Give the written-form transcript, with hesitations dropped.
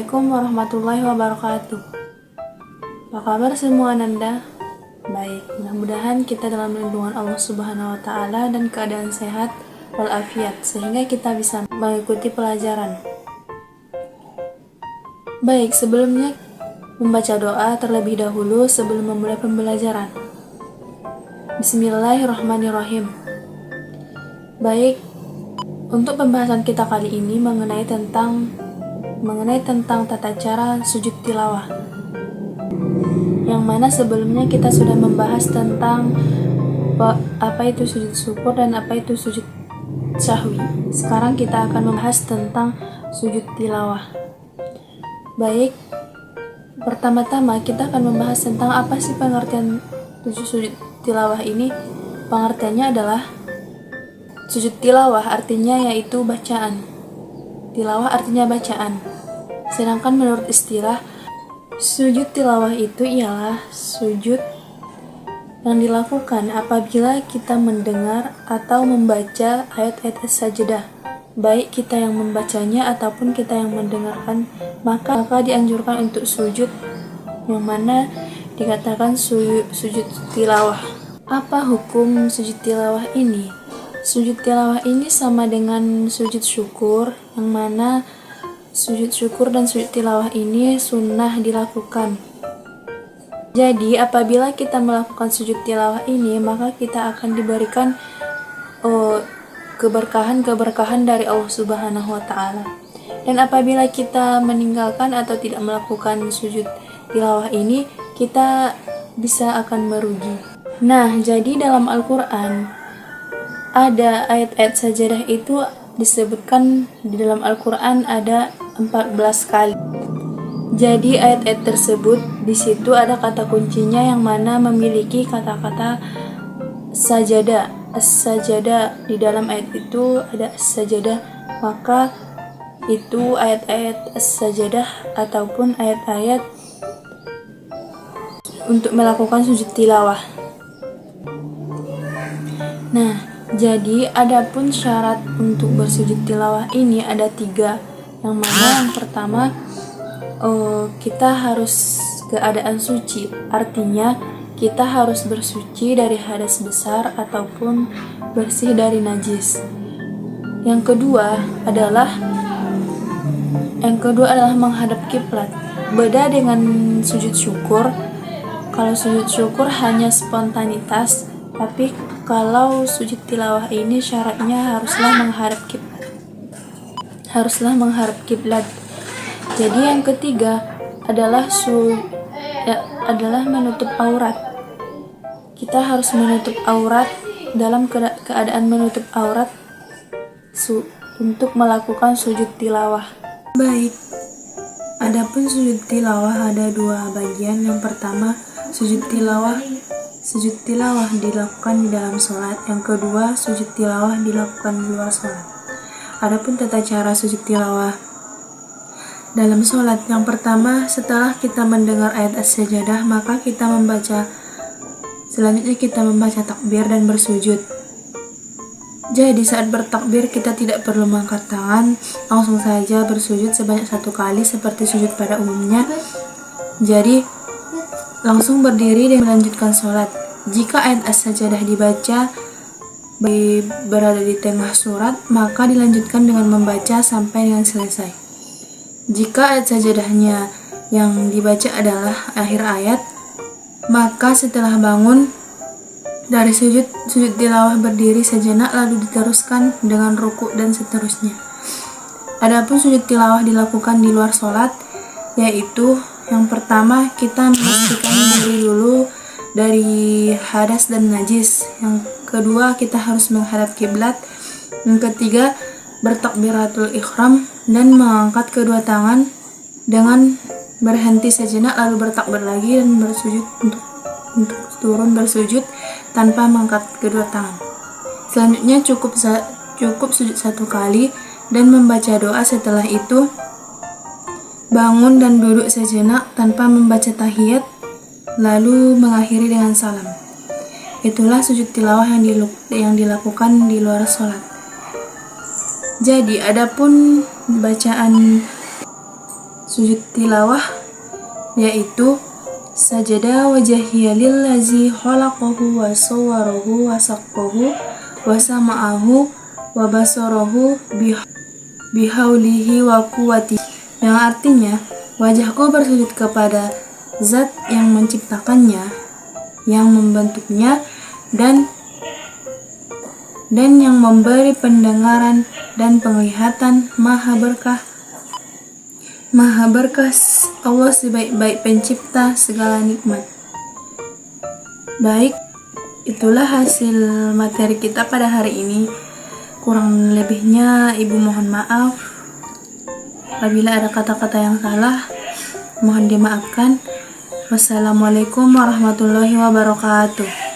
Assalamualaikum warahmatullahi wabarakatuh. Apa kabar semua Ananda? Baik, mudah-mudahan kita dalam lindungan Allah Subhanahu wa Ta'ala dan keadaan sehat walafiat, sehingga kita bisa mengikuti pelajaran. Baik, sebelumnya membaca doa terlebih dahulu sebelum memulai pembelajaran. Bismillahirrahmanirrahim. Baik, untuk pembahasan kita kali ini mengenai tentang tata cara sujud tilawah, yang mana sebelumnya kita sudah membahas tentang apa itu sujud syukur dan apa itu sujud sahwi. Sekarang kita akan membahas tentang sujud tilawah. Baik, pertama-tama kita akan membahas tentang apa sih pengertian sujud tilawah ini. Pengertiannya adalah sujud tilawah artinya yaitu bacaan. Tilawah artinya bacaan. Sedangkan menurut istilah, sujud tilawah itu ialah sujud yang dilakukan apabila kita mendengar atau membaca ayat-ayat sajadah, baik kita yang membacanya ataupun kita yang mendengarkan, maka dianjurkan untuk sujud, yang mana dikatakan sujud tilawah. Apa hukum sujud tilawah ini? Sujud tilawah ini sama dengan sujud syukur, yang mana sujud syukur dan sujud tilawah ini sunnah dilakukan. Jadi apabila kita melakukan sujud tilawah ini, maka kita akan diberikan keberkahan dari Allah Subhanahu wa Ta'ala. Dan apabila kita meninggalkan atau tidak melakukan sujud tilawah ini, kita bisa akan merugi. Nah, jadi dalam Al-Quran ada ayat-ayat sajadah itu disebutkan di dalam Al-Quran ada 14 kali. Jadi ayat-ayat tersebut di situ ada kata kuncinya yang mana memiliki kata-kata sajadah. As-sajadah, di dalam ayat itu ada as-sajadah, maka itu ayat-ayat as-sajadah ataupun ayat-ayat untuk melakukan sujud tilawah. Nah, jadi adapun syarat untuk bersujud tilawah ini ada 3, yang mana yang pertama kita harus keadaan suci, artinya kita harus bersuci dari hadas besar ataupun bersih dari najis. Yang kedua adalah menghadap kiblat. Beda dengan sujud syukur. Kalau sujud syukur hanya spontanitas, tapi kalau sujud tilawah ini syaratnya haruslah menghadap kiblat. Jadi yang ketiga adalah menutup aurat. Kita harus menutup aurat dalam keadaan menutup aurat untuk melakukan sujud tilawah. Baik, adapun sujud tilawah ada 2 bagian. Yang pertama, sujud tilawah dilakukan di dalam sholat. Yang kedua, sujud tilawah dilakukan di luar sholat. Adapun tata cara sujud tilawah dalam sholat, yang pertama, setelah kita mendengar ayat as-sajadah, maka selanjutnya kita membaca takbir dan bersujud. Jadi saat bertakbir kita tidak perlu mengangkat tangan, langsung saja bersujud sebanyak 1 kali seperti sujud pada umumnya. Jadi langsung berdiri dan melanjutkan sholat. Jika ayat as-sajadah dibaca berada di tengah surat, maka dilanjutkan dengan membaca sampai dengan selesai. Jika ayat sajadahnya yang dibaca adalah akhir ayat, maka setelah bangun dari sujud tilawah berdiri sejenak lalu diteruskan dengan ruku dan seterusnya. Adapun sujud tilawah dilakukan di luar sholat, yaitu yang pertama kita memastikan diri dulu dari hadas dan najis. Yang kedua, kita harus menghadap kiblat. Yang ketiga, bertakbiratul ihram dan mengangkat kedua tangan dengan berhenti sejenak lalu bertakbir lagi dan bersujud untuk turun bersujud tanpa mengangkat kedua tangan. Selanjutnya cukup sujud 1 kali dan membaca doa. Setelah itu bangun dan duduk sejenak tanpa membaca tahiyat, lalu mengakhiri dengan salam. Itulah sujud tilawah yang dilakukan di luar sholat. Jadi adapun bacaan sujud tilawah, yaitu sajada wajhiya lillazi khalaqahu wa sawwarahu wa saqqahu wa sama'ahu wa basarahu bihaulihi wa quwwatihi, yang artinya wajahku bersujud kepada zat yang menciptakannya, yang membentuknya, dan yang memberi pendengaran dan penglihatan. Maha berkah Allah sebaik-baik pencipta segala nikmat. Baik, itulah hasil materi kita pada hari ini. Kurang lebihnya Ibu mohon maaf. Apabila ada kata-kata yang salah, mohon dimaafkan. Wassalamualaikum warahmatullahi wabarakatuh.